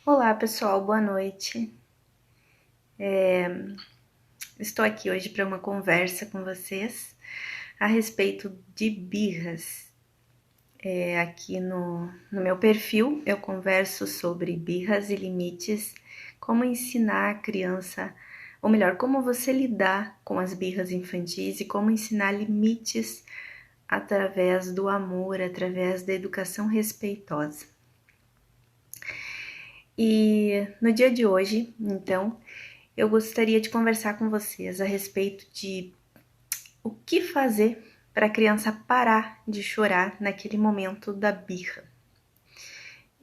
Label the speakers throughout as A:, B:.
A: Olá pessoal, boa noite. Estou aqui hoje para uma conversa com vocês a respeito de birras. Aqui no meu perfil eu converso sobre birras e limites, como ensinar a criança, ou melhor, como você lidar com as birras infantis e como ensinar limites através do amor, através da educação respeitosa. E no dia de hoje, então, eu gostaria de conversar com vocês a respeito de o que fazer para a criança parar de chorar naquele momento da birra.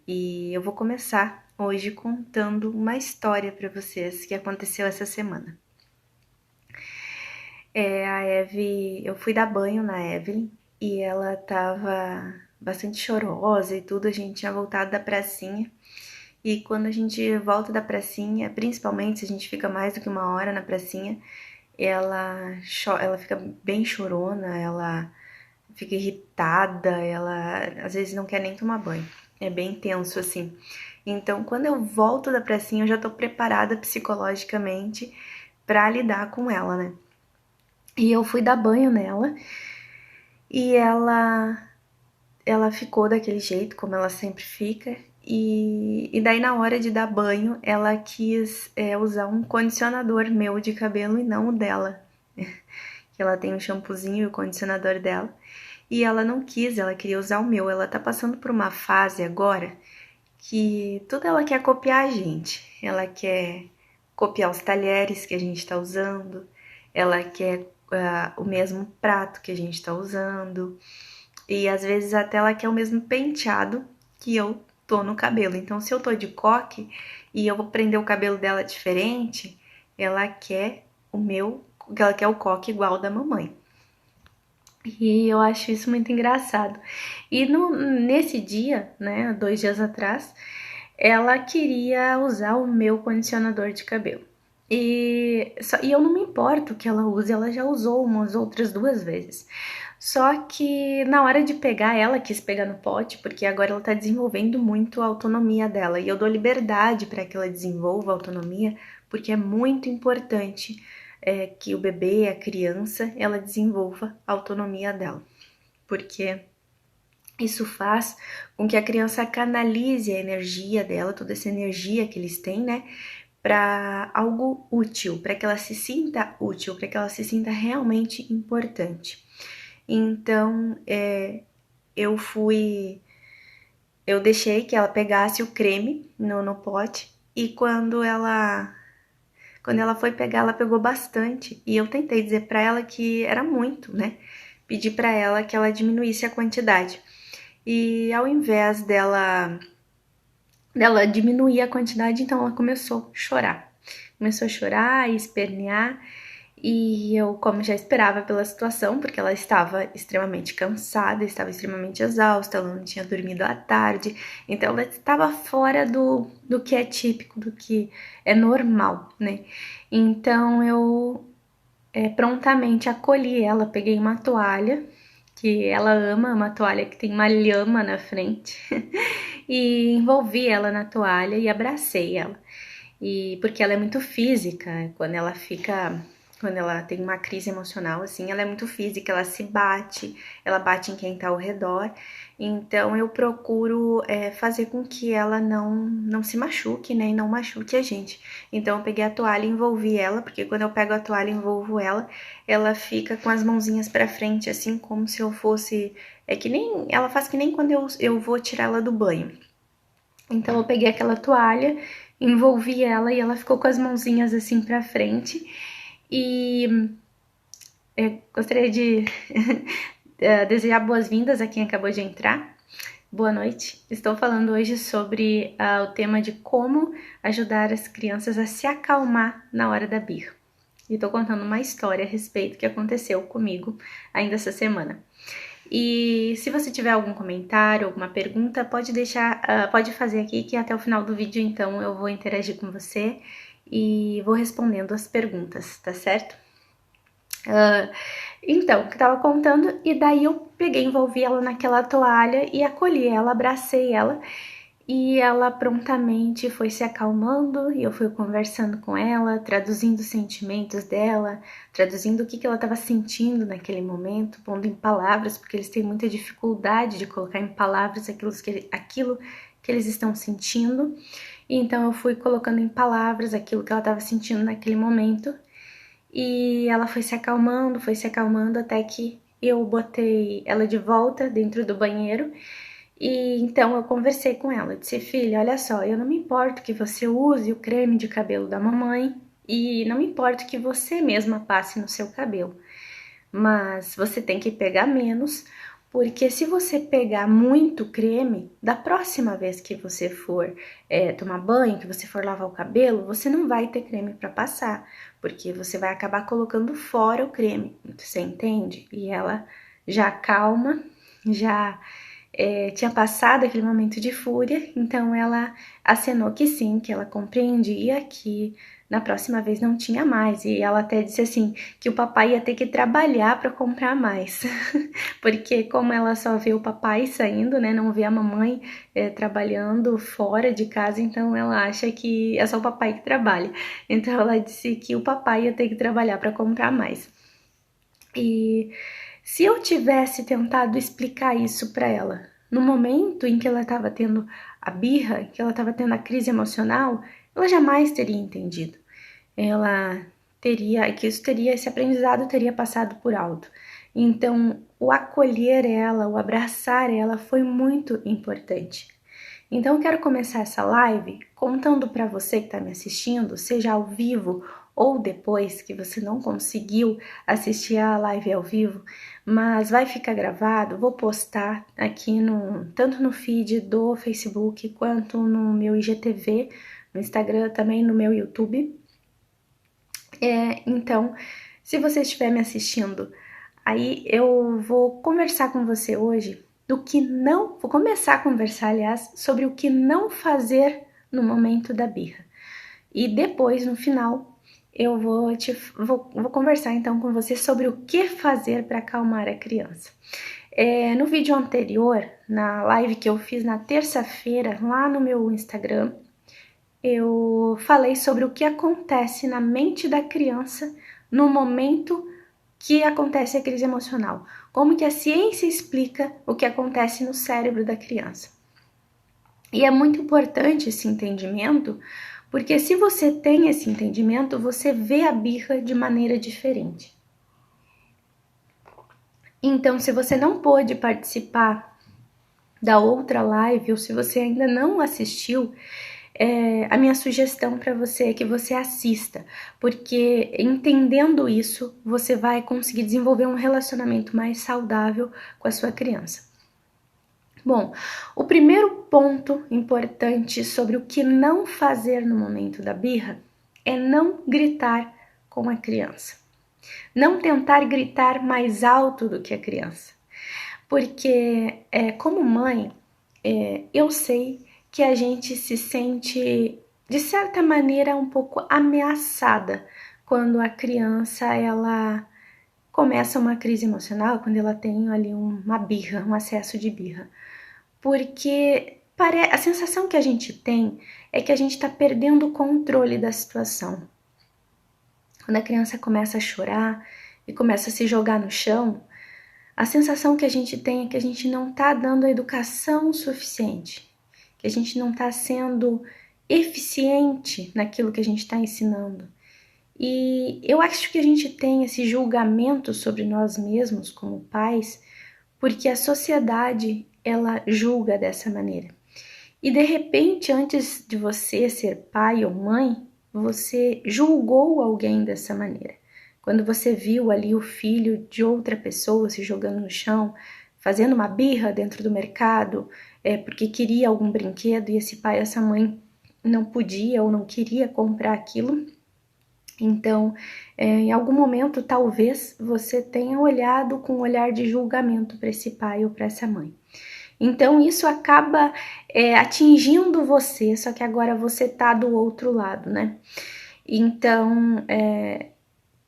A: E eu vou começar hoje contando uma história para vocês que aconteceu essa semana. Eu fui dar banho na Evelyn e ela tava bastante chorosa e tudo, a gente tinha voltado da pracinha. E quando a gente volta da pracinha, principalmente se a gente fica mais do que uma hora na pracinha, ela fica bem chorona, ela fica irritada, ela às vezes não quer nem tomar banho. É bem tenso assim. Então, quando eu volto da pracinha, eu já tô preparada psicologicamente pra lidar com ela, né? E eu fui dar banho nela e ela ficou daquele jeito, como ela sempre fica. E daí, na hora de dar banho, ela quis usar um condicionador meu de cabelo e não o dela. Que ela tem um shampoozinho e o condicionador dela. E ela não quis, ela queria usar o meu. Ela tá passando por uma fase agora que tudo ela quer copiar a gente. Ela quer copiar os talheres que a gente tá usando, ela quer o mesmo prato que a gente tá usando. E às vezes até ela quer o mesmo penteado que eu tô no cabelo. Então, se eu tô de coque e eu vou prender o cabelo dela diferente, ela quer ela quer o coque igual da mamãe. E eu acho isso muito engraçado. E nesse dia, né, 2 dias atrás, ela queria usar o meu condicionador de cabelo. E eu não me importo que ela use, ela já usou umas outras 2 vezes. Só que na hora de pegar, ela quis pegar no pote, porque agora ela tá desenvolvendo muito a autonomia dela. E eu dou liberdade para que ela desenvolva a autonomia, porque é muito importante que o bebê, a criança, ela desenvolva a autonomia dela. Porque isso faz com que a criança canalize a energia dela, toda essa energia que eles têm, né? Para algo útil, para que ela se sinta útil, para que ela se sinta realmente importante. Então, eu fui, eu deixei que ela pegasse o creme no pote e quando ela foi pegar, ela pegou bastante e eu tentei dizer para ela que era muito, né? Pedi para ela que ela diminuísse a quantidade. E ao invés dela diminuir a quantidade, então ela começou a chorar. Começou a chorar e espernear. E eu, como já esperava pela situação, porque ela estava extremamente cansada, estava extremamente exausta, ela não tinha dormido à tarde, então ela estava fora do que é típico, do que é normal, né? Então eu prontamente acolhi ela, peguei uma toalha, que ela ama, uma toalha que tem uma lhama na frente, e envolvi ela na toalha e abracei ela. E porque ela é muito física, quando ela tem uma crise emocional, assim, ela é muito física, ela bate em quem tá ao redor. Então eu procuro fazer com que ela não se machuque, né, e não machuque a gente. Então eu peguei a toalha e envolvi ela, porque quando eu pego a toalha e envolvo ela, ela fica com as mãozinhas pra frente, assim, como se eu fosse... ela faz que nem quando eu vou tirar ela do banho. Então eu peguei aquela toalha, envolvi ela e ela ficou com as mãozinhas assim pra frente. E gostaria de desejar boas-vindas a quem acabou de entrar. Boa noite. Estou falando hoje sobre o tema de como ajudar as crianças a se acalmar na hora da birra. E estou contando uma história a respeito que aconteceu comigo ainda essa semana. E se você tiver algum comentário, alguma pergunta, pode deixar, pode fazer aqui que até o final do vídeo, então, eu vou interagir com você e vou respondendo as perguntas, tá certo? Então, que eu tava contando, e daí eu peguei, envolvi ela naquela toalha e acolhi ela, abracei ela E ela prontamente foi se acalmando e eu fui conversando com ela, traduzindo os sentimentos dela, traduzindo o que ela estava sentindo naquele momento, pondo em palavras, porque eles têm muita dificuldade de colocar em palavras aquilo que eles estão sentindo. E então eu fui colocando em palavras aquilo que ela estava sentindo naquele momento. E ela foi se acalmando até que eu botei ela de volta dentro do banheiro. E então eu conversei com ela, disse: filha, olha só, eu não me importo que você use o creme de cabelo da mamãe e não me importo que você mesma passe no seu cabelo, mas você tem que pegar menos, porque se você pegar muito creme, da próxima vez que você for tomar banho, que você for lavar o cabelo, você não vai ter creme para passar, porque você vai acabar colocando fora o creme, você entende? E ela já calma, já tinha passado aquele momento de fúria, então ela acenou que sim, que ela compreendia que na próxima vez não tinha mais, e ela até disse assim, que o papai ia ter que trabalhar para comprar mais, porque como ela só vê o papai saindo, né, não vê a mamãe trabalhando fora de casa, então ela acha que é só o papai que trabalha, então ela disse que o papai ia ter que trabalhar para comprar mais. E se eu tivesse tentado explicar isso para ela, no momento em que ela estava tendo a birra, que ela estava tendo a crise emocional, ela jamais teria entendido. Ela teria, que isso teria, esse aprendizado teria passado por alto. Então, o acolher ela, o abraçar ela foi muito importante. Então, eu quero começar essa live contando para você que está me assistindo, seja ao vivo ou depois que você não conseguiu assistir a live ao vivo, mas vai ficar gravado, vou postar aqui tanto no feed do Facebook quanto no meu IGTV, no Instagram, também no meu YouTube. Então, se você estiver me assistindo, aí eu vou conversar com você hoje vou começar a conversar, aliás, sobre o que não fazer no momento da birra. E depois, no final, eu vou conversar então com você sobre o que fazer para acalmar a criança. No vídeo anterior, na live que eu fiz na terça-feira, lá no meu Instagram, eu falei sobre o que acontece na mente da criança no momento que acontece a crise emocional. Como que a ciência explica o que acontece no cérebro da criança. E é muito importante esse entendimento, porque se você tem esse entendimento, você vê a birra de maneira diferente. Então, se você não pôde participar da outra live, ou se você ainda não assistiu, a minha sugestão para você é que você assista, porque entendendo isso, você vai conseguir desenvolver um relacionamento mais saudável com a sua criança. Bom, o primeiro ponto importante sobre o que não fazer no momento da birra é não gritar com a criança. Não tentar gritar mais alto do que a criança. Porque, como mãe, eu sei que a gente se sente, de certa maneira, um pouco ameaçada quando a criança ela começa uma crise emocional, quando ela tem ali uma birra, um acesso de birra. Porque a sensação que a gente tem é que a gente está perdendo o controle da situação. Quando a criança começa a chorar e começa a se jogar no chão, a sensação que a gente tem é que a gente não está dando a educação suficiente, que a gente não está sendo eficiente naquilo que a gente está ensinando. E eu acho que a gente tem esse julgamento sobre nós mesmos como pais, porque a sociedade ela julga dessa maneira. E de repente, antes de você ser pai ou mãe, você julgou alguém dessa maneira. Quando você viu ali o filho de outra pessoa se jogando no chão, fazendo uma birra dentro do mercado, porque queria algum brinquedo e esse pai, essa mãe não podia ou não queria comprar aquilo. Então, em algum momento, talvez você tenha olhado com um olhar de julgamento para esse pai ou para essa mãe. Então, isso acaba atingindo você, só que agora você tá do outro lado, né? Então,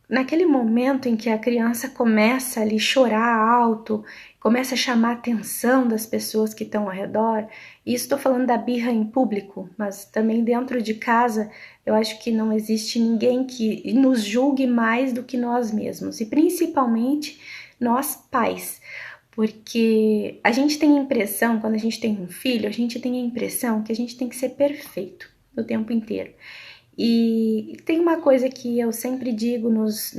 A: naquele momento em que a criança começa ali a chorar alto, começa a chamar a atenção das pessoas que estão ao redor, e estou falando da birra em público, mas também dentro de casa, eu acho que não existe ninguém que nos julgue mais do que nós mesmos, e principalmente nós pais. Porque a gente tem a impressão, quando a gente tem um filho, a gente tem a impressão que a gente tem que ser perfeito o tempo inteiro. E tem uma coisa que eu sempre digo nos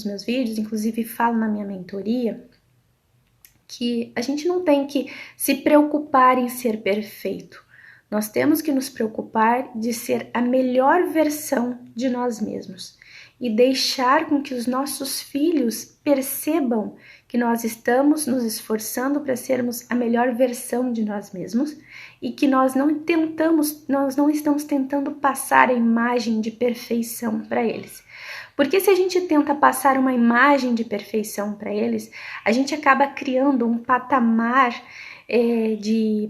A: meus vídeos, inclusive falo na minha mentoria, que a gente não tem que se preocupar em ser perfeito. Nós temos que nos preocupar de ser a melhor versão de nós mesmos e deixar com que os nossos filhos percebam que nós estamos nos esforçando para sermos a melhor versão de nós mesmos e que nós não estamos tentando passar a imagem de perfeição para eles. Porque se a gente tenta passar uma imagem de perfeição para eles, a gente acaba criando um patamar de,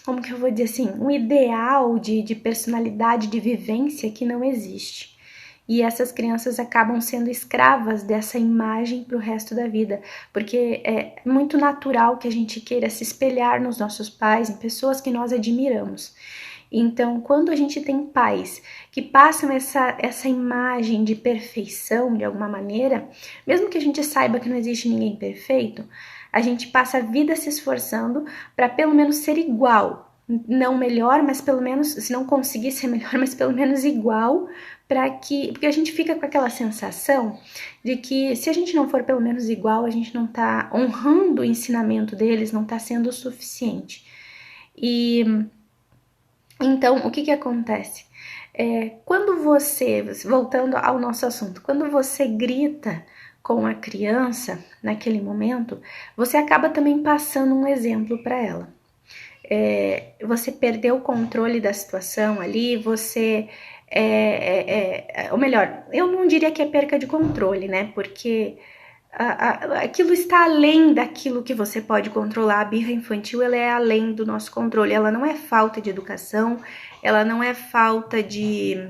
A: como que eu vou dizer assim, um ideal de personalidade, de vivência que não existe. E essas crianças acabam sendo escravas dessa imagem para o resto da vida, porque é muito natural que a gente queira se espelhar nos nossos pais, em pessoas que nós admiramos. Então, quando a gente tem pais que passam essa imagem de perfeição de alguma maneira, mesmo que a gente saiba que não existe ninguém perfeito, a gente passa a vida se esforçando para pelo menos ser igual. Não melhor, mas pelo menos, se não conseguir ser melhor, mas pelo menos igual, porque a gente fica com aquela sensação de que se a gente não for pelo menos igual, a gente não está honrando o ensinamento deles, não está sendo o suficiente. E então, o que acontece? Quando você, voltando ao nosso assunto, quando você grita com a criança naquele momento, você acaba também passando um exemplo para ela. Você perdeu o controle da situação ali, ou melhor, eu não diria que é perca de controle, né? Porque aquilo está além daquilo que você pode controlar. A birra infantil, ela é além do nosso controle, ela não é falta de educação, ela não é falta de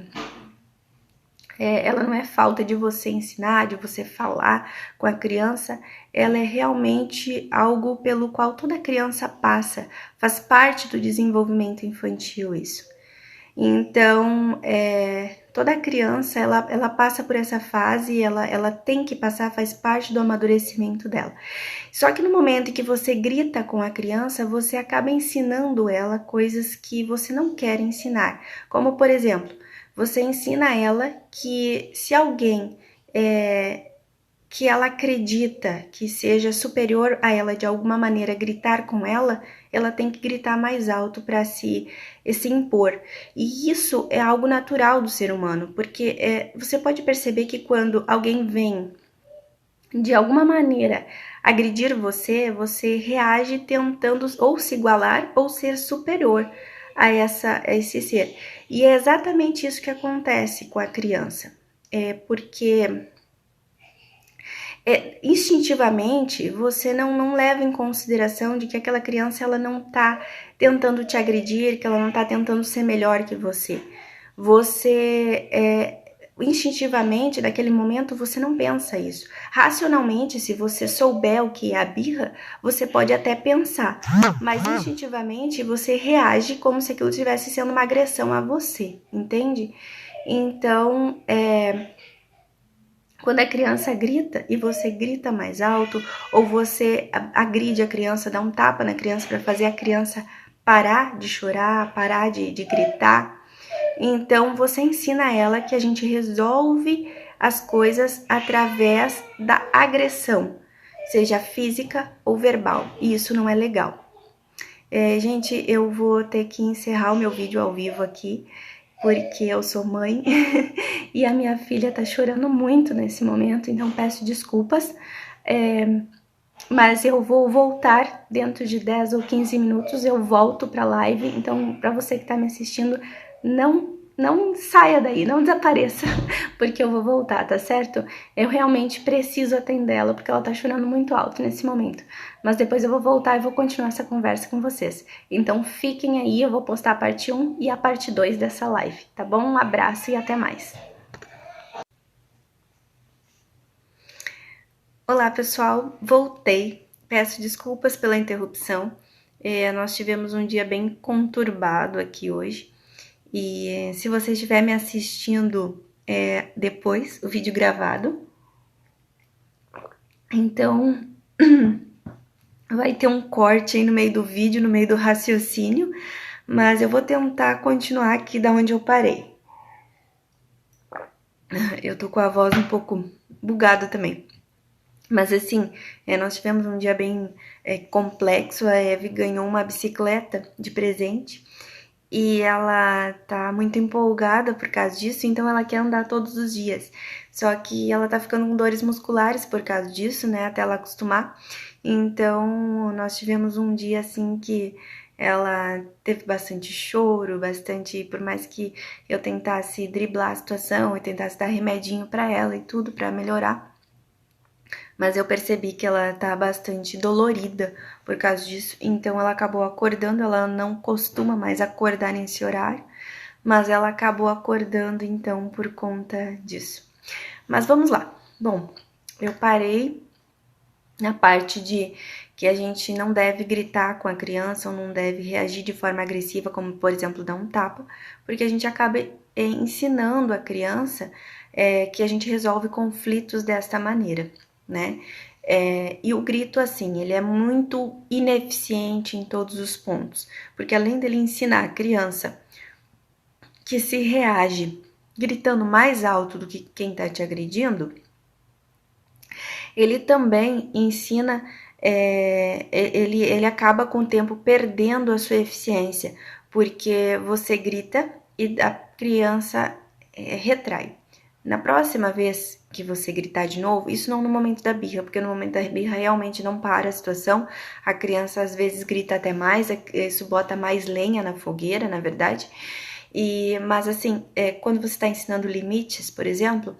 A: você ensinar, de você falar com a criança, ela é realmente algo pelo qual toda criança passa, faz parte do desenvolvimento infantil isso. Então, toda criança, ela passa por essa fase, ela tem que passar, faz parte do amadurecimento dela. Só que no momento em que você grita com a criança, você acaba ensinando ela coisas que você não quer ensinar. Como, por exemplo, você ensina ela que se alguém que ela acredita que seja superior a ela de alguma maneira gritar com ela tem que gritar mais alto para se impor. E isso é algo natural do ser humano, porque você pode perceber que quando alguém vem de alguma maneira agredir você, você reage tentando ou se igualar ou ser superior a esse ser. E é exatamente isso que acontece com a criança. Porque instintivamente você não leva em consideração de que aquela criança ela não está tentando te agredir, que ela não está tentando ser melhor que você. Você instintivamente, naquele momento, você não pensa isso. Racionalmente, se você souber o que é a birra, você pode até pensar, mas instintivamente você reage como se aquilo estivesse sendo uma agressão a você, entende? Então, quando a criança grita e você grita mais alto, ou você agride a criança, dá um tapa na criança para fazer a criança parar de chorar, parar de gritar, então você ensina ela que a gente resolve as coisas através da agressão, seja física ou verbal, e isso não é legal. Gente, eu vou ter que encerrar o meu vídeo ao vivo aqui, porque eu sou mãe e a minha filha tá chorando muito nesse momento, então peço desculpas, mas eu vou voltar dentro de 10 ou 15 minutos, eu volto pra live, então pra você que tá me assistindo, não saia daí, não desapareça, porque eu vou voltar, tá certo? Eu realmente preciso atendê-la, porque ela tá chorando muito alto nesse momento. Mas depois eu vou voltar e vou continuar essa conversa com vocês. Então fiquem aí, eu vou postar a parte 1 e a parte 2 dessa live, tá bom? Um abraço e até mais. Olá, pessoal, voltei. Peço desculpas pela interrupção. Nós tivemos um dia bem conturbado aqui hoje. E se você estiver me assistindo depois, o vídeo gravado, então vai ter um corte aí no meio do vídeo, no meio do raciocínio, mas eu vou tentar continuar aqui da onde eu parei. Eu tô com a voz um pouco bugada também. Mas assim, nós tivemos um dia bem complexo. A Eve ganhou uma bicicleta de presente e ela tá muito empolgada por causa disso, então ela quer andar todos os dias. Só que ela tá ficando com dores musculares por causa disso, né? Até ela acostumar. Então, nós tivemos um dia assim que ela teve bastante choro, bastante, por mais que eu tentasse driblar a situação e tentasse dar remedinho para ela e tudo para melhorar, mas eu percebi que ela tá bastante dolorida por causa disso, então ela acabou acordando. Ela não costuma mais acordar nesse horário, mas ela acabou acordando então por conta disso. Mas vamos lá. Bom, eu parei na parte de que a gente não deve gritar com a criança ou não deve reagir de forma agressiva, como por exemplo dar um tapa, porque a gente acaba ensinando a criança que a gente resolve conflitos desta maneira, né? E o grito, assim, ele é muito ineficiente em todos os pontos, porque além dele ensinar a criança que se reage gritando mais alto do que quem está te agredindo, ele também ensina, ele acaba com o tempo perdendo a sua eficiência, porque você grita e a criança retrai. Na próxima vez que você gritar de novo, isso não no momento da birra, porque no momento da birra realmente não para a situação, a criança às vezes grita até mais, isso bota mais lenha na fogueira, na verdade. Mas assim, quando você está ensinando limites, por exemplo,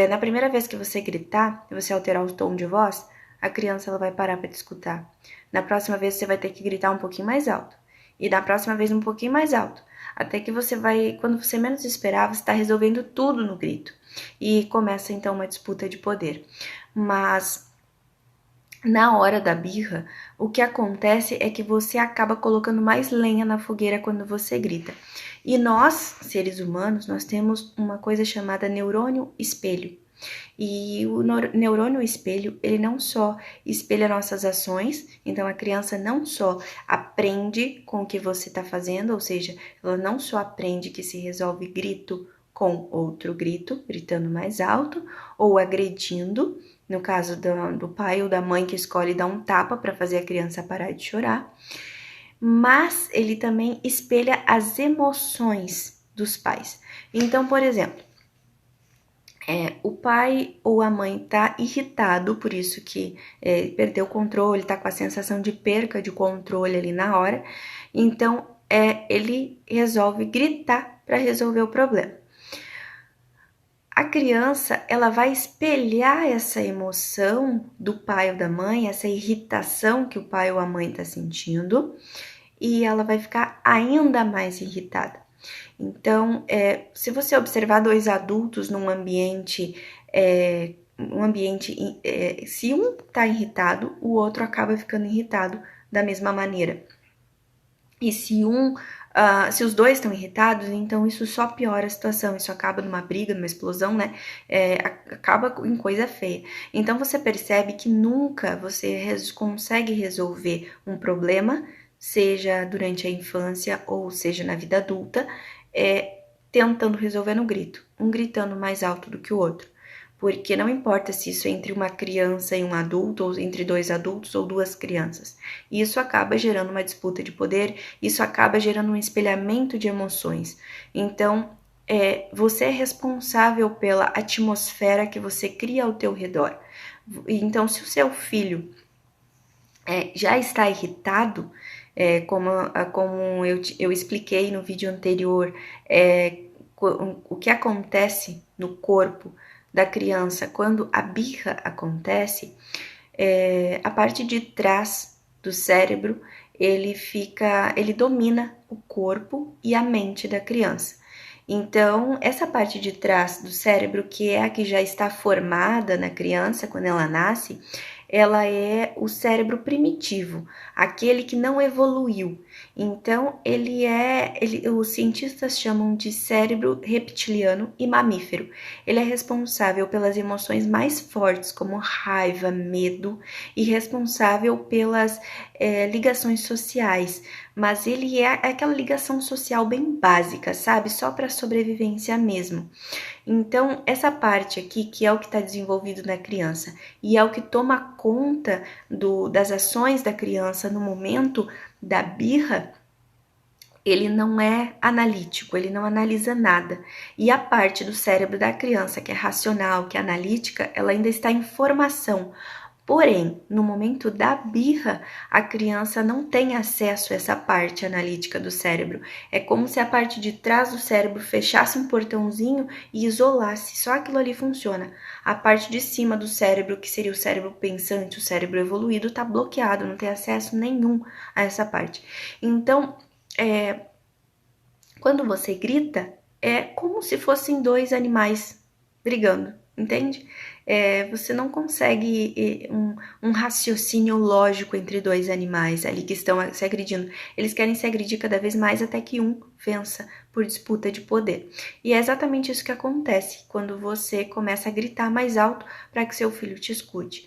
A: na primeira vez que você gritar, você alterar o tom de voz, a criança ela vai parar para te escutar. Na próxima vez você vai ter que gritar um pouquinho mais alto. E na próxima vez um pouquinho mais alto. Até que você vai, quando você menos esperar, você está resolvendo tudo no grito. E começa então uma disputa de poder. Mas na hora da birra, o que acontece é que você acaba colocando mais lenha na fogueira quando você grita. E nós, seres humanos, nós temos uma coisa chamada neurônio espelho. E o neurônio espelho, ele não só espelha nossas ações, então a criança não só aprende com o que você está fazendo, ou seja, ela não só aprende que se resolve grito com outro grito, gritando mais alto, ou agredindo, no caso do pai ou da mãe que escolhe dar um tapa para fazer a criança parar de chorar, mas ele também espelha as emoções dos pais. Então, por exemplo, o pai ou a mãe tá irritado, por isso que perdeu o controle, tá com a sensação de perca de controle ali na hora, então ele resolve gritar para resolver o problema. A criança, ela vai espelhar essa emoção do pai ou da mãe, essa irritação que o pai ou a mãe está sentindo, e ela vai ficar ainda mais irritada. Então, se você observar dois adultos num ambiente, se um está irritado, o outro acaba ficando irritado da mesma maneira. E se os dois estão irritados, então isso só piora a situação, isso acaba numa briga, numa explosão, né? Acaba em coisa feia. Então você percebe que nunca você consegue resolver um problema, seja durante a infância ou seja na vida adulta, tentando resolver no grito, um gritando mais alto do que o outro. Porque não importa se isso é entre uma criança e um adulto, ou entre dois adultos ou duas crianças. Isso acaba gerando uma disputa de poder, isso acaba gerando um espelhamento de emoções. Então, você é responsável pela atmosfera que você cria ao teu redor. Então, se o seu filho já está irritado, como eu expliquei no vídeo anterior, o que acontece no corpo da criança quando a birra acontece, a parte de trás do cérebro ele domina o corpo e a mente da criança. Então, essa parte de trás do cérebro, que é a que já está formada na criança quando ela nasce, ela é o cérebro primitivo, aquele que não evoluiu. Então, os cientistas chamam de cérebro reptiliano e mamífero. Ele é responsável pelas emoções mais fortes, como raiva, medo, e responsável pelas ligações sociais. Mas ele é aquela ligação social bem básica, sabe? Só para sobrevivência mesmo. Então, essa parte aqui, que é o que está desenvolvido na criança e é o que toma conta das ações da criança no momento da birra, ele não é analítico, ele não analisa nada. E a parte do cérebro da criança, que é racional, que é analítica, ela ainda está em formação. Porém, no momento da birra, a criança não tem acesso a essa parte analítica do cérebro. É como se a parte de trás do cérebro fechasse um portãozinho e isolasse. Só aquilo ali funciona. A parte de cima do cérebro, que seria o cérebro pensante, o cérebro evoluído, está bloqueado, não tem acesso nenhum a essa parte. Então, quando você grita, é como se fossem dois animais brigando, entende? Você não consegue um raciocínio lógico entre dois animais ali que estão se agredindo. Eles querem se agredir cada vez mais até que um vença por disputa de poder. E é exatamente isso que acontece quando você começa a gritar mais alto para que seu filho te escute.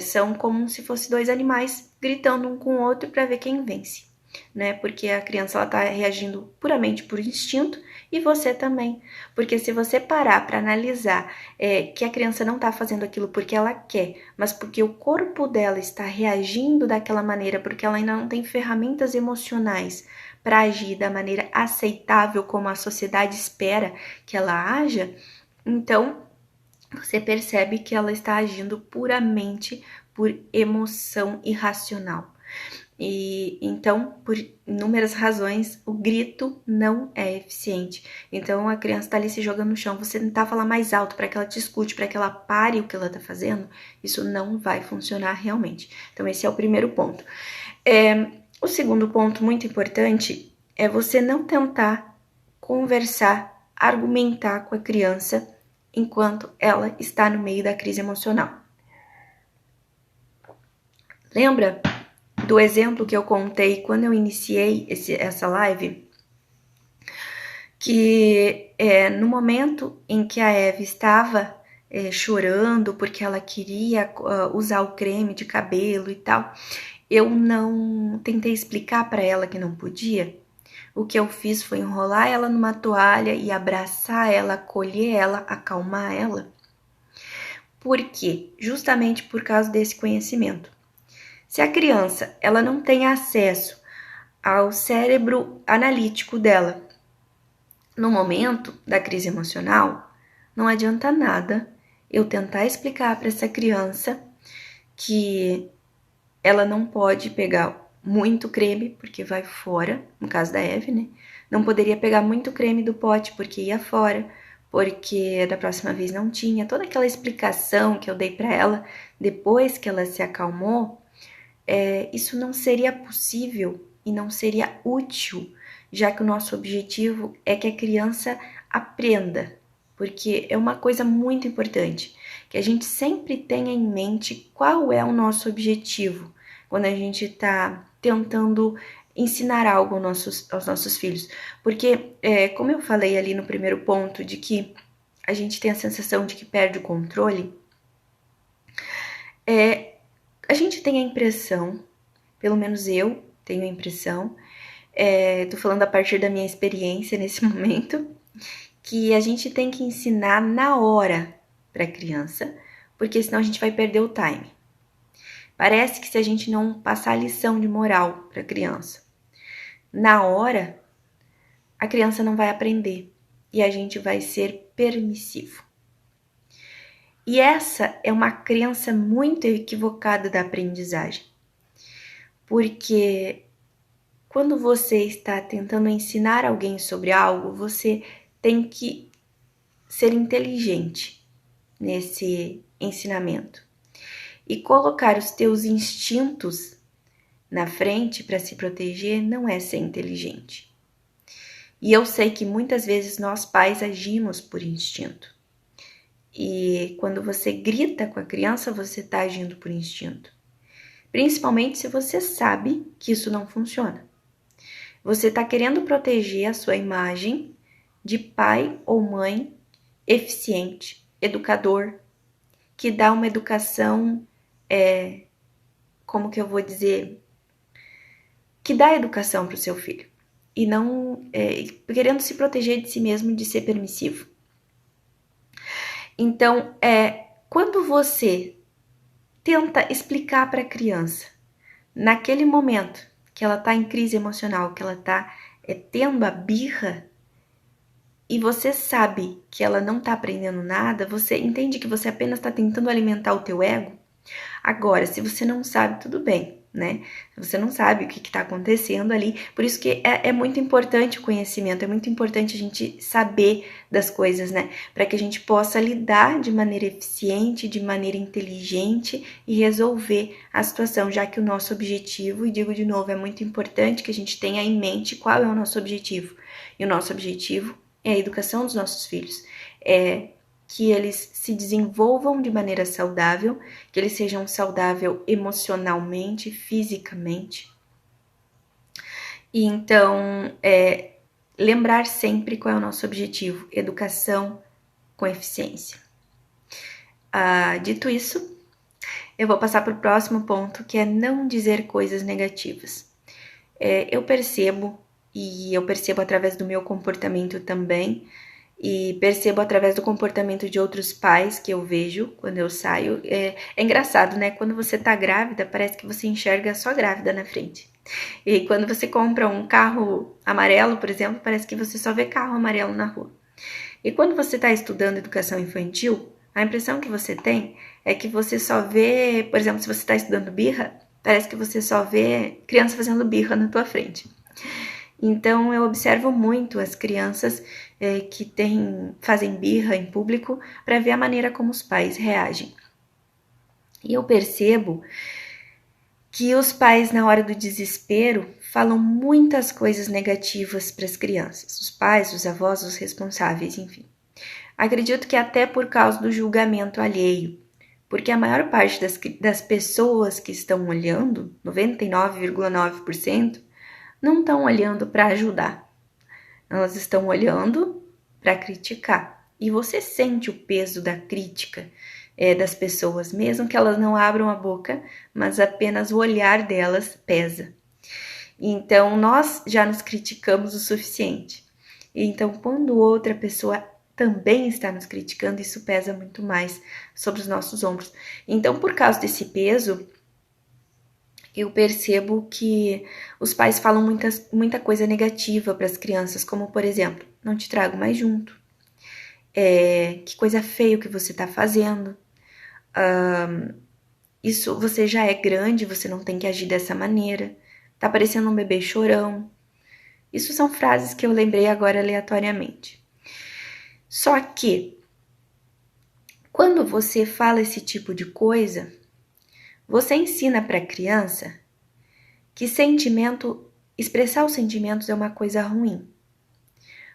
A: São como se fossem dois animais gritando um com o outro para ver quem vence. Né? Porque a criança está reagindo puramente por instinto e você também. Porque se você parar para analisar que a criança não está fazendo aquilo porque ela quer, mas porque o corpo dela está reagindo daquela maneira, porque ela ainda não tem ferramentas emocionais para agir da maneira aceitável como a sociedade espera que ela haja, então você percebe que ela está agindo puramente por emoção irracional. E então, por inúmeras razões, o grito não é eficiente. Então, a criança está ali se jogando no chão, você tentar falar mais alto para que ela te escute, para que ela pare o que ela está fazendo, isso não vai funcionar realmente. Então, esse é o primeiro ponto. O segundo ponto muito importante é você não tentar conversar, argumentar com a criança enquanto ela está no meio da crise emocional. Lembra do exemplo que eu contei quando eu iniciei essa live? Que no momento em que a Eve estava chorando porque ela queria usar o creme de cabelo e tal, eu não tentei explicar para ela que não podia. O que eu fiz foi enrolar ela numa toalha e abraçar ela, acolher ela, acalmar ela. Por quê? Justamente por causa desse conhecimento. Se a criança ela não tem acesso ao cérebro analítico dela no momento da crise emocional, não adianta nada eu tentar explicar para essa criança que ela não pode pegar muito creme porque vai fora, no caso da Eve, né? Não poderia pegar muito creme do pote porque ia fora, porque da próxima vez não tinha. Toda aquela explicação que eu dei para ela depois que ela se acalmou, isso não seria possível e não seria útil, já que o nosso objetivo é que a criança aprenda, porque é uma coisa muito importante, que a gente sempre tenha em mente qual é o nosso objetivo quando a gente está tentando ensinar algo aos nossos filhos. Porque, como eu falei ali no primeiro ponto, de que a gente tem a sensação de que perde o controle, a gente tem a impressão, pelo menos eu tenho a impressão, tô falando a partir da minha experiência nesse momento, que a gente tem que ensinar na hora para a criança, porque senão a gente vai perder o time. Parece que se a gente não passar a lição de moral para a criança na hora, a criança não vai aprender e a gente vai ser permissivo. E essa é uma crença muito equivocada da aprendizagem, porque quando você está tentando ensinar alguém sobre algo, você tem que ser inteligente nesse ensinamento e colocar os teus instintos na frente para se proteger não é ser inteligente. E eu sei que muitas vezes nós pais agimos por instinto. E quando você grita com a criança, você está agindo por instinto. Principalmente se você sabe que isso não funciona. Você está querendo proteger a sua imagem de pai ou mãe eficiente, educador, que dá uma educação, como que eu vou dizer, que dá educação para o seu filho. E não querendo se proteger de si mesmo de ser permissivo. Então, quando você tenta explicar para a criança, naquele momento que ela está em crise emocional, que ela está tendo a birra, e você sabe que ela não está aprendendo nada, você entende que você apenas está tentando alimentar o teu ego. Agora, se você não sabe, tudo bem, né? Você não sabe o que está acontecendo ali, por isso que é muito importante o conhecimento, é muito importante a gente saber das coisas, né? Para que a gente possa lidar de maneira eficiente, de maneira inteligente e resolver a situação, já que o nosso objetivo, e digo de novo, é muito importante que a gente tenha em mente qual é o nosso objetivo. E o nosso objetivo é a educação dos nossos filhos, que eles se desenvolvam de maneira saudável, que eles sejam saudáveis emocionalmente, fisicamente. E então, lembrar sempre qual é o nosso objetivo: educação com eficiência. Dito isso, eu vou passar para o próximo ponto, que é não dizer coisas negativas. Eu percebo, e eu percebo através do meu comportamento também, e percebo através do comportamento de outros pais que eu vejo quando eu saio. É engraçado, né? Quando você tá grávida, parece que você enxerga só grávida na frente. E quando você compra um carro amarelo, por exemplo, parece que você só vê carro amarelo na rua. E quando você está estudando educação infantil, a impressão que você tem é que você só vê, por exemplo, se você está estudando birra, parece que você só vê criança fazendo birra na tua frente. Então, eu observo muito as crianças que fazem birra em público para ver a maneira como os pais reagem. E eu percebo que os pais, na hora do desespero, falam muitas coisas negativas para as crianças. Os pais, os avós, os responsáveis, enfim. Acredito que até por causa do julgamento alheio, porque a maior parte das pessoas que estão olhando, 99,9%, não estão olhando para ajudar. Elas estão olhando para criticar. E você sente o peso da crítica das pessoas, mesmo que elas não abram a boca, mas apenas o olhar delas pesa. Então, nós já nos criticamos o suficiente. Então, quando outra pessoa também está nos criticando, isso pesa muito mais sobre os nossos ombros. Então, por causa desse peso, eu percebo que os pais falam muita coisa negativa para as crianças, como, por exemplo, não te trago mais junto, que coisa feia que você está fazendo, isso você já é grande, você não tem que agir dessa maneira, tá parecendo um bebê chorão. Isso são frases que eu lembrei agora aleatoriamente. Só que, quando você fala esse tipo de coisa, você ensina para a criança que expressar os sentimentos é uma coisa ruim.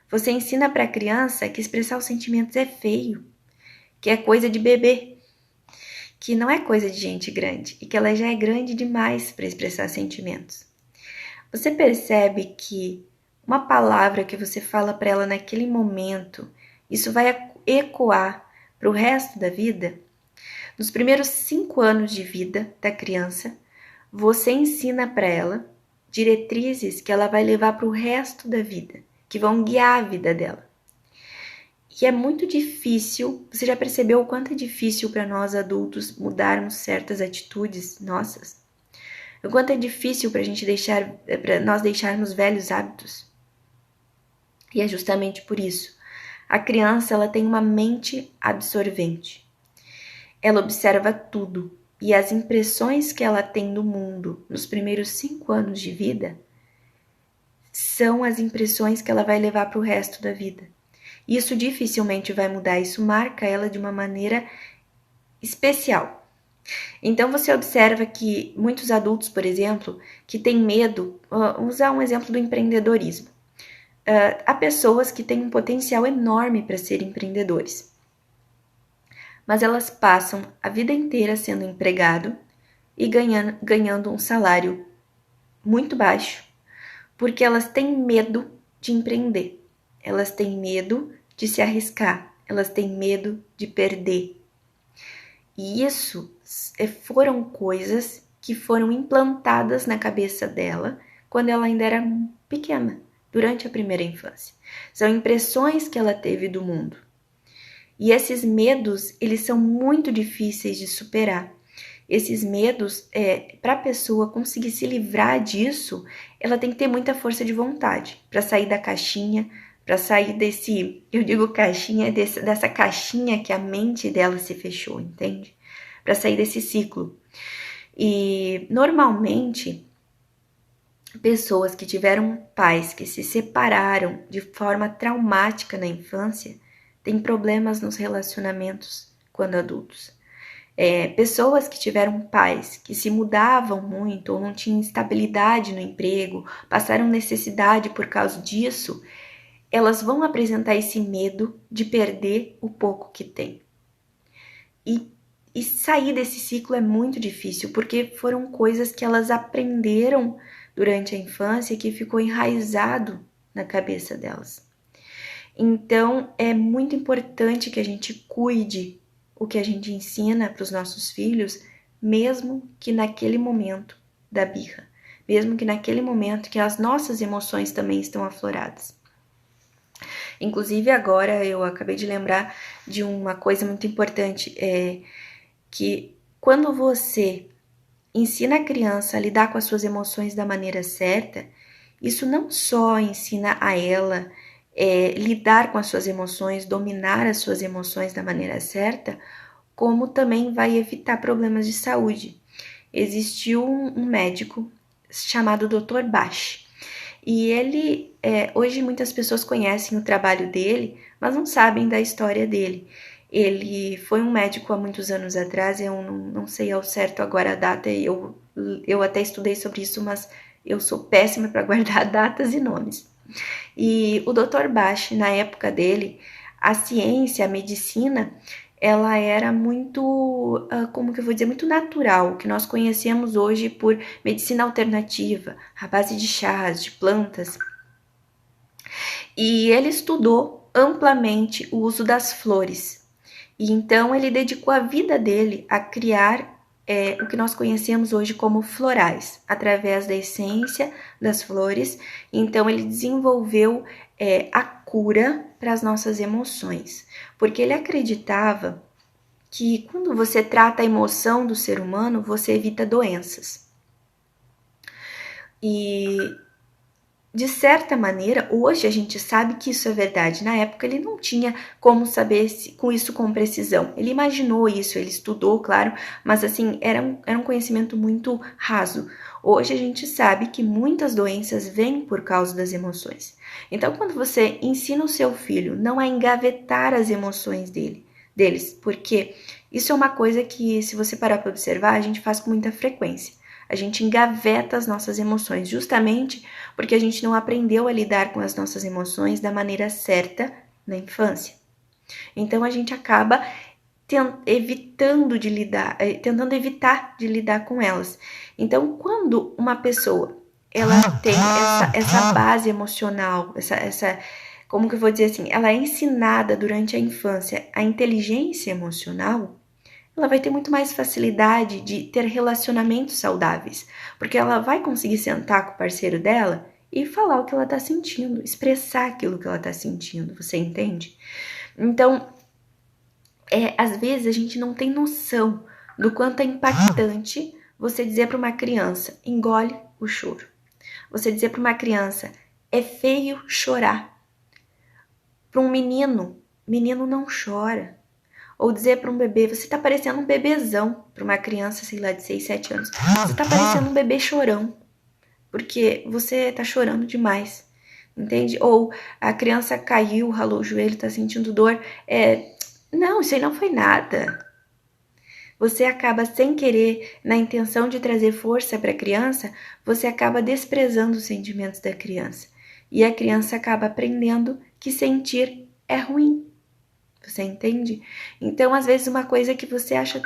A: Você ensina para a criança que expressar os sentimentos é feio, que é coisa de bebê, que não é coisa de gente grande e que ela já é grande demais para expressar sentimentos. Você percebe que uma palavra que você fala para ela naquele momento, isso vai ecoar para o resto da vida? Nos primeiros 5 anos de vida da criança, você ensina para ela diretrizes que ela vai levar para o resto da vida, que vão guiar a vida dela. E é muito difícil, você já percebeu o quanto é difícil para nós adultos mudarmos certas atitudes nossas? O quanto é difícil para nós deixarmos velhos hábitos? E é justamente por isso. A criança, ela tem uma mente absorvente. Ela observa tudo. E as impressões que ela tem do mundo nos primeiros 5 anos de vida são as impressões que ela vai levar para o resto da vida. Isso dificilmente vai mudar, isso marca ela de uma maneira especial. Então você observa que muitos adultos, por exemplo, que têm medo, vou usar um exemplo do empreendedorismo. Há pessoas que têm um potencial enorme para serem empreendedores, mas elas passam a vida inteira sendo empregado e ganhando um salário muito baixo, porque elas têm medo de empreender, elas têm medo de se arriscar, elas têm medo de perder. E isso foram coisas que foram implantadas na cabeça dela quando ela ainda era pequena, durante a primeira infância. São impressões que ela teve do mundo. E esses medos, eles são muito difíceis de superar. Esses medos, para a pessoa conseguir se livrar disso, ela tem que ter muita força de vontade para sair da caixinha, para sair desse, eu digo caixinha, dessa caixinha que a mente dela se fechou, entende? Para sair desse ciclo. E normalmente, pessoas que tiveram pais que se separaram de forma traumática na infância têm problemas nos relacionamentos quando adultos. Pessoas que tiveram pais que se mudavam muito ou não tinham estabilidade no emprego, passaram necessidade por causa disso, elas vão apresentar esse medo de perder o pouco que têm. E sair desse ciclo é muito difícil, porque foram coisas que elas aprenderam durante a infância que ficou enraizado na cabeça delas. Então, é muito importante que a gente cuide o que a gente ensina para os nossos filhos, mesmo que naquele momento da birra, mesmo que naquele momento que as nossas emoções também estão afloradas. Inclusive, agora eu acabei de lembrar de uma coisa muito importante, que quando você ensina a criança a lidar com as suas emoções da maneira certa, isso não só ensina a ela lidar com as suas emoções, dominar as suas emoções da maneira certa, como também vai evitar problemas de saúde. Existiu um médico chamado Dr. Bach, e ele, hoje muitas pessoas conhecem o trabalho dele, mas não sabem da história dele. Ele foi um médico há muitos anos atrás, eu não sei ao certo agora a data, eu até estudei sobre isso, mas eu sou péssima para guardar datas e nomes. E o Dr. Bach, na época dele, a ciência, a medicina, ela era muito, como que eu vou dizer, muito natural, o que nós conhecemos hoje por medicina alternativa, à base de chás, de plantas. E ele estudou amplamente o uso das flores. E então ele dedicou a vida dele a criar o que nós conhecemos hoje como florais, através da essência das flores. Então ele desenvolveu a cura para as nossas emoções, porque ele acreditava que quando você trata a emoção do ser humano, você evita doenças. E de certa maneira, hoje a gente sabe que isso é verdade. Na época ele não tinha como saber com isso com precisão. Ele imaginou isso, ele estudou, claro, mas assim, era um conhecimento muito raso. Hoje a gente sabe que muitas doenças vêm por causa das emoções. Então, quando você ensina o seu filho não a engavetar as emoções deles, porque isso é uma coisa que, se você parar para observar, a gente faz com muita frequência. A gente engaveta as nossas emoções, justamente porque a gente não aprendeu a lidar com as nossas emoções da maneira certa na infância. Então a gente acaba tentando evitar de lidar com elas. Então, quando uma pessoa ela tem essa base emocional, como que eu vou dizer assim, ela é ensinada durante a infância a inteligência emocional, ela vai ter muito mais facilidade de ter relacionamentos saudáveis, porque ela vai conseguir sentar com o parceiro dela e falar o que ela tá sentindo, expressar aquilo que ela tá sentindo, você entende? Então, às vezes a gente não tem noção do quanto é impactante você dizer para uma criança, engole o choro. Você dizer para uma criança, é feio chorar. Para um menino não chora. Ou dizer para um bebê, você tá parecendo um bebezão, para uma criança, sei lá, de 6, 7 anos. Você tá parecendo um bebê chorão, porque você tá chorando demais, entende? Ou a criança caiu, ralou o joelho, tá sentindo dor. Não, isso aí não foi nada. Você acaba, sem querer, na intenção de trazer força para a criança, você acaba desprezando os sentimentos da criança. e a criança acaba aprendendo que sentir é ruim. Você entende? Então, às vezes, uma coisa que você acha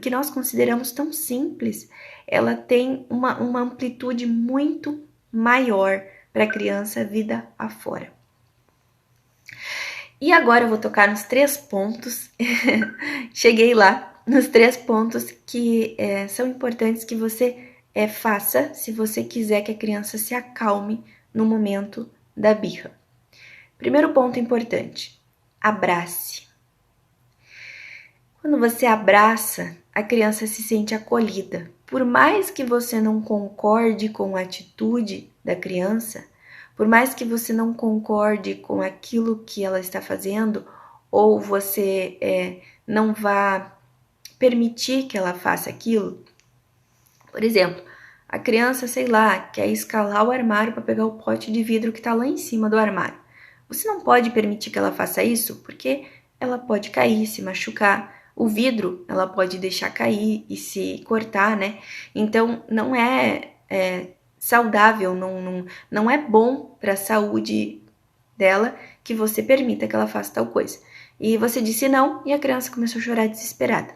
A: que nós consideramos tão simples, ela tem uma amplitude muito maior para a criança vida afora. E agora eu vou tocar nos 3 pontos. Cheguei lá, nos 3 pontos que são importantes que você faça se você quiser que a criança se acalme no momento da birra. Primeiro ponto importante: abrace. Quando você abraça, a criança se sente acolhida. Por mais que você não concorde com a atitude da criança, por mais que você não concorde com aquilo que ela está fazendo, ou você não vá permitir que ela faça aquilo. Por exemplo, a criança, sei lá, quer escalar o armário para pegar o pote de vidro que está lá em cima do armário. Você não pode permitir que ela faça isso, porque ela pode cair, se machucar. O vidro, ela pode deixar cair e se cortar, né? Então, não é saudável, não é bom para a saúde dela que você permita que ela faça tal coisa. E você disse não e a criança começou a chorar desesperada.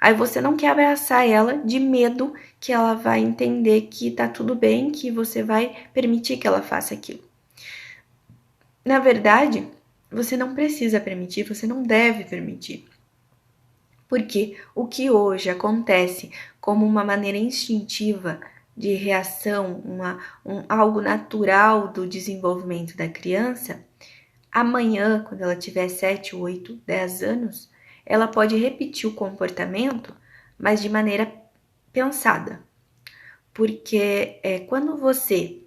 A: Aí você não quer abraçar ela de medo que ela vai entender que tá tudo bem, que você vai permitir que ela faça aquilo. Na verdade, você não precisa permitir, você não deve permitir. Porque o que hoje acontece como uma maneira instintiva de reação, algo natural do desenvolvimento da criança, amanhã, quando ela tiver 7, 8, 10 anos, ela pode repetir o comportamento, mas de maneira pensada. Porque quando você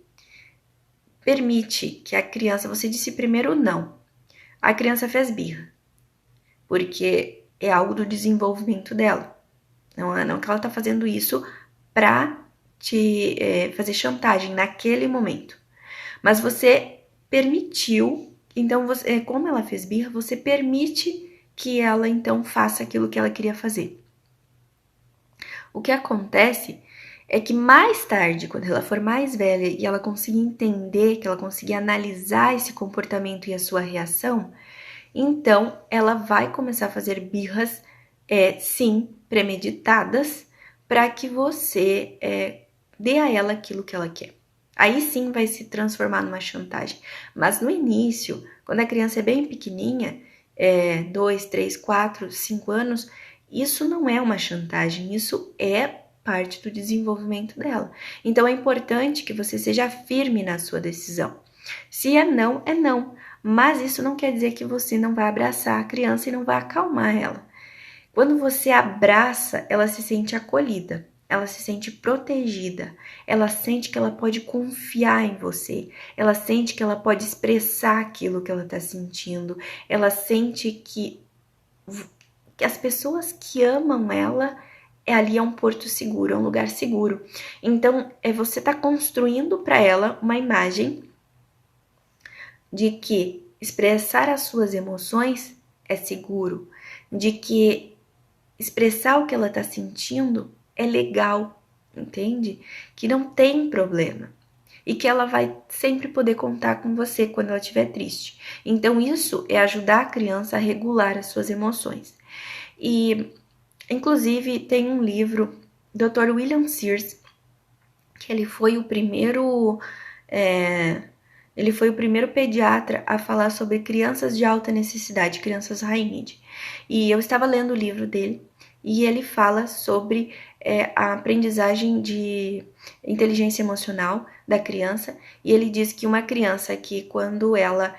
A: permite que a criança, você disse primeiro não, a criança fez birra, porque é algo do desenvolvimento dela. Não que ela tá fazendo isso pra te fazer chantagem naquele momento. Mas você permitiu, então como ela fez birra, você permite que ela então faça aquilo que ela queria fazer. O que acontece é que mais tarde, quando ela for mais velha e ela conseguir entender, que ela conseguir analisar esse comportamento e a sua reação, então ela vai começar a fazer birras, sim, premeditadas, para que você dê a ela aquilo que ela quer. Aí sim vai se transformar numa chantagem. Mas no início, quando a criança é bem pequenininha, 2, 3, 4, 5 anos, isso não é uma chantagem, isso é parte do desenvolvimento dela. Então é importante que você seja firme na sua decisão. Se é não, é não. Mas isso não quer dizer que você não vai abraçar a criança e não vai acalmar ela. Quando você abraça, ela se sente acolhida, ela se sente protegida, ela sente que ela pode confiar em você, ela sente que ela pode expressar aquilo que ela está sentindo, ela sente que as pessoas que amam ela, ali é um porto seguro, é um lugar seguro. Então, você está construindo para ela uma imagem de que expressar as suas emoções é seguro, de que expressar o que ela está sentindo é legal, entende? Que não tem problema e que ela vai sempre poder contar com você quando ela estiver triste. Então isso é ajudar a criança a regular as suas emoções. E inclusive tem um livro, Dr. William Sears, que ele foi o primeiro pediatra a falar sobre crianças de alta necessidade, crianças high need. E eu estava lendo o livro dele e ele fala sobre a aprendizagem de inteligência emocional da criança. E ele diz que uma criança que quando ela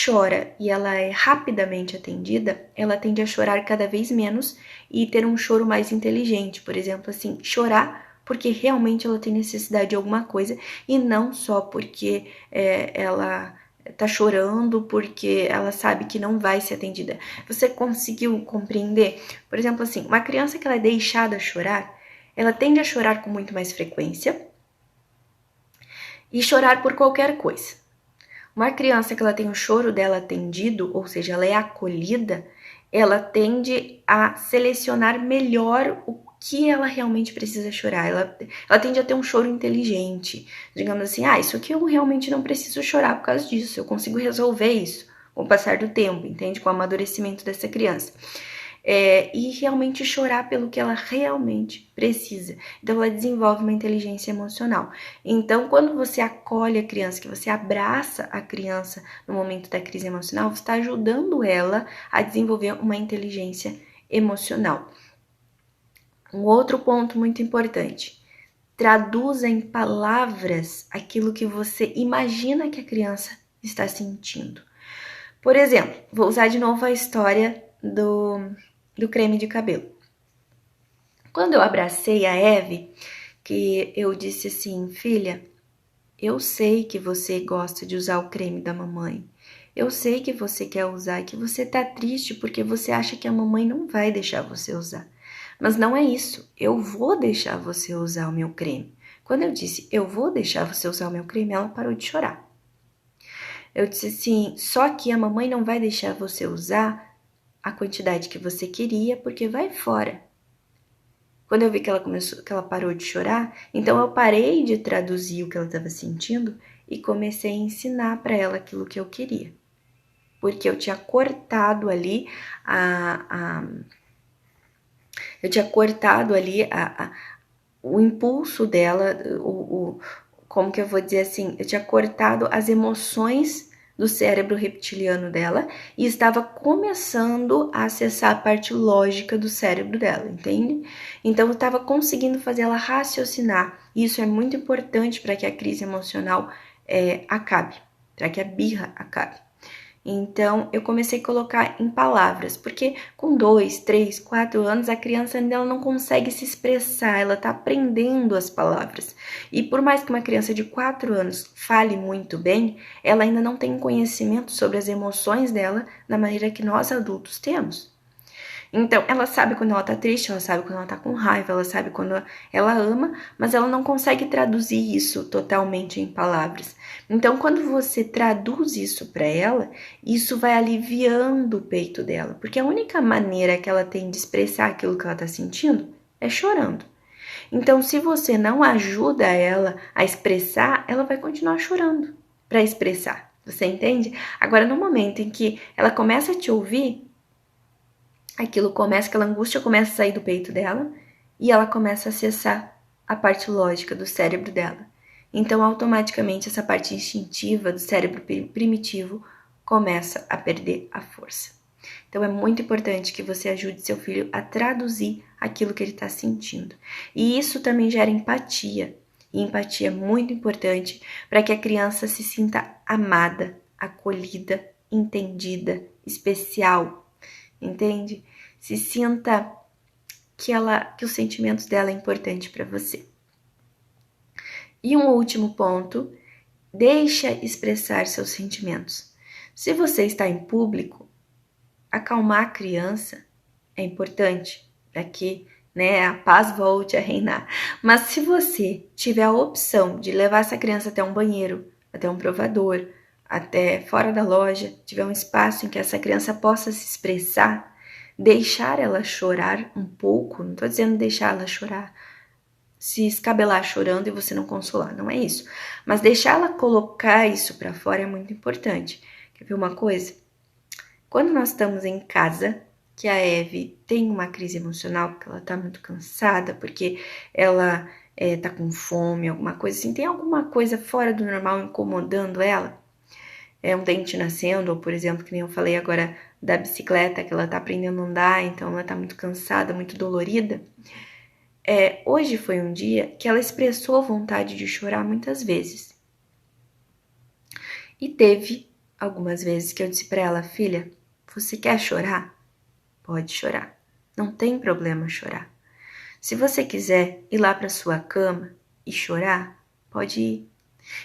A: chora e ela é rapidamente atendida, ela tende a chorar cada vez menos e ter um choro mais inteligente. Por exemplo, assim, chorar porque realmente ela tem necessidade de alguma coisa e não só porque ela tá chorando porque ela sabe que não vai ser atendida. Você conseguiu compreender? Por exemplo, assim, uma criança que ela é deixada chorar, ela tende a chorar com muito mais frequência e chorar por qualquer coisa. Uma criança que ela tem o choro dela atendido, ou seja, ela é acolhida, ela tende a selecionar melhor o que ela realmente precisa chorar. Ela tende a ter um choro inteligente. Digamos assim, isso aqui eu realmente não preciso chorar por causa disso. Eu consigo resolver isso com o passar do tempo, entende? Com o amadurecimento dessa criança. E realmente chorar pelo que ela realmente precisa. Então, ela desenvolve uma inteligência emocional. Então, quando você acolhe a criança, que você abraça a criança no momento da crise emocional, você está ajudando ela a desenvolver uma inteligência emocional. Um outro ponto muito importante: traduza em palavras aquilo que você imagina que a criança está sentindo. Por exemplo, vou usar de novo a história do creme de cabelo. Quando eu abracei a Eve, que eu disse assim, filha, eu sei que você gosta de usar o creme da mamãe. Eu sei que você quer usar e que você tá triste porque você acha que a mamãe não vai deixar você usar. Mas não é isso. Eu vou deixar você usar o meu creme. Quando eu disse eu vou deixar você usar o meu creme, ela parou de chorar. Eu disse assim, só que a mamãe não vai deixar você usar a quantidade que você queria porque vai fora. Quando eu vi que ela parou de chorar, então eu parei de traduzir o que ela estava sentindo e comecei a ensinar para ela aquilo que eu queria. Porque eu tinha cortado ali o impulso dela, como que eu vou dizer assim, eu tinha cortado as emoções do cérebro reptiliano dela e estava começando a acessar a parte lógica do cérebro dela, entende? Então eu estava conseguindo fazer ela raciocinar. E isso é muito importante para que a crise emocional acabe, para que a birra acabe. Então, eu comecei a colocar em palavras, porque com 2, 3, 4 anos, a criança ainda não consegue se expressar, ela está aprendendo as palavras. E por mais que uma criança de 4 anos fale muito bem, ela ainda não tem conhecimento sobre as emoções dela da maneira que nós adultos temos. Então, ela sabe quando ela tá triste, ela sabe quando ela tá com raiva, ela sabe quando ela ama, mas ela não consegue traduzir isso totalmente em palavras. Então, quando você traduz isso para ela, isso vai aliviando o peito dela, porque a única maneira que ela tem de expressar aquilo que ela tá sentindo é chorando. Então, se você não ajuda ela a expressar, ela vai continuar chorando para expressar. Você entende? Agora, no momento em que ela começa a te ouvir, aquela angústia começa a sair do peito dela e ela começa a acessar a parte lógica do cérebro dela. Então, automaticamente, essa parte instintiva do cérebro primitivo começa a perder a força. Então, é muito importante que você ajude seu filho a traduzir aquilo que ele está sentindo. E isso também gera empatia. E empatia é muito importante para que a criança se sinta amada, acolhida, entendida, especial, entende? Se sinta que os sentimentos dela é importante para você. E um último ponto, deixa expressar seus sentimentos. Se você está em público, acalmar a criança é importante para que a paz volte a reinar. Mas se você tiver a opção de levar essa criança até um banheiro, até um provador, até fora da loja, tiver um espaço em que essa criança possa se expressar, deixar ela chorar um pouco, não estou dizendo deixar ela chorar, se escabelar chorando e você não consolar, não é isso. Mas deixar ela colocar isso para fora é muito importante. Quer ver uma coisa? Quando nós estamos em casa, que a Eve tem uma crise emocional, porque ela tá muito cansada, porque ela tá com fome, alguma coisa assim, tem alguma coisa fora do normal incomodando ela, um dente nascendo, ou por exemplo, que nem eu falei agora da bicicleta, que ela tá aprendendo a andar, então ela tá muito cansada, muito dolorida. Hoje foi um dia que ela expressou vontade de chorar muitas vezes. E teve algumas vezes que eu disse para ela, filha, você quer chorar? Pode chorar. Não tem problema chorar. Se você quiser ir lá para sua cama e chorar, pode ir.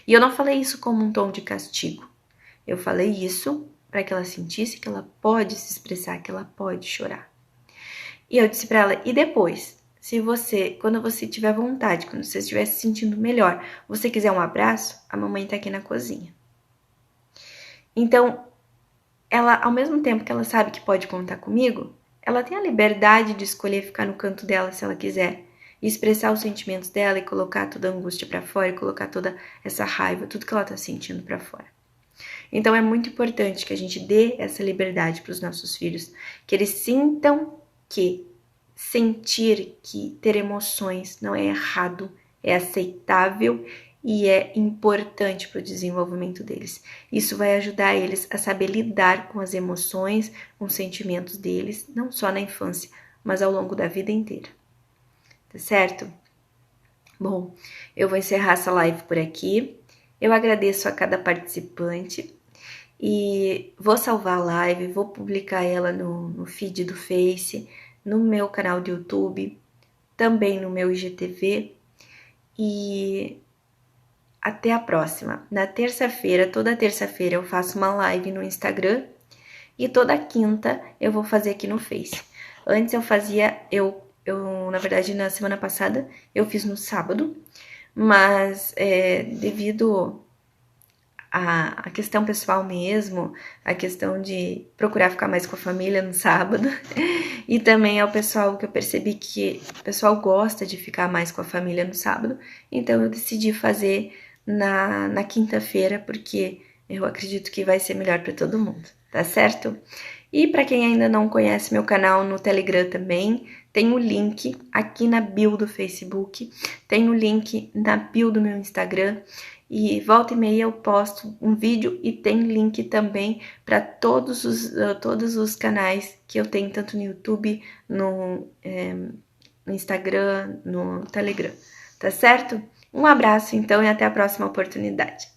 A: E eu não falei isso como um tom de castigo. Eu falei isso para que ela sentisse que ela pode se expressar, que ela pode chorar. E eu disse para ela, e depois, quando você tiver vontade, quando você estiver se sentindo melhor, você quiser um abraço, a mamãe tá aqui na cozinha. Então, ela, ao mesmo tempo que ela sabe que pode contar comigo, ela tem a liberdade de escolher ficar no canto dela se ela quiser, e expressar os sentimentos dela e colocar toda a angústia para fora, e colocar toda essa raiva, tudo que ela tá sentindo para fora. Então é muito importante que a gente dê essa liberdade para os nossos filhos, que eles sintam que sentir, que ter emoções não é errado, é aceitável e é importante para o desenvolvimento deles. Isso vai ajudar eles a saber lidar com as emoções, com os sentimentos deles, não só na infância, mas ao longo da vida inteira. Tá certo? Bom, eu vou encerrar essa live por aqui. Eu agradeço a cada participante e vou salvar a live, vou publicar ela no feed do Face, no meu canal do YouTube, também no meu IGTV. E até a próxima. Na terça-feira, toda terça-feira eu faço uma live no Instagram e toda quinta eu vou fazer aqui no Face. Antes eu fazia, na verdade, na semana passada eu fiz no sábado, mas devido a questão pessoal mesmo, a questão de procurar ficar mais com a família no sábado, e também ao pessoal que eu percebi que o pessoal gosta de ficar mais com a família no sábado, então eu decidi fazer na quinta-feira, porque eu acredito que vai ser melhor para todo mundo, tá certo? E para quem ainda não conhece meu canal no Telegram também, tem o link aqui na bio do Facebook, tem o link na bio do meu Instagram, e volta e meia eu posto um vídeo e tem link também para todos os canais que eu tenho, tanto no YouTube, no Instagram, no Telegram, tá certo? Um abraço então e até a próxima oportunidade.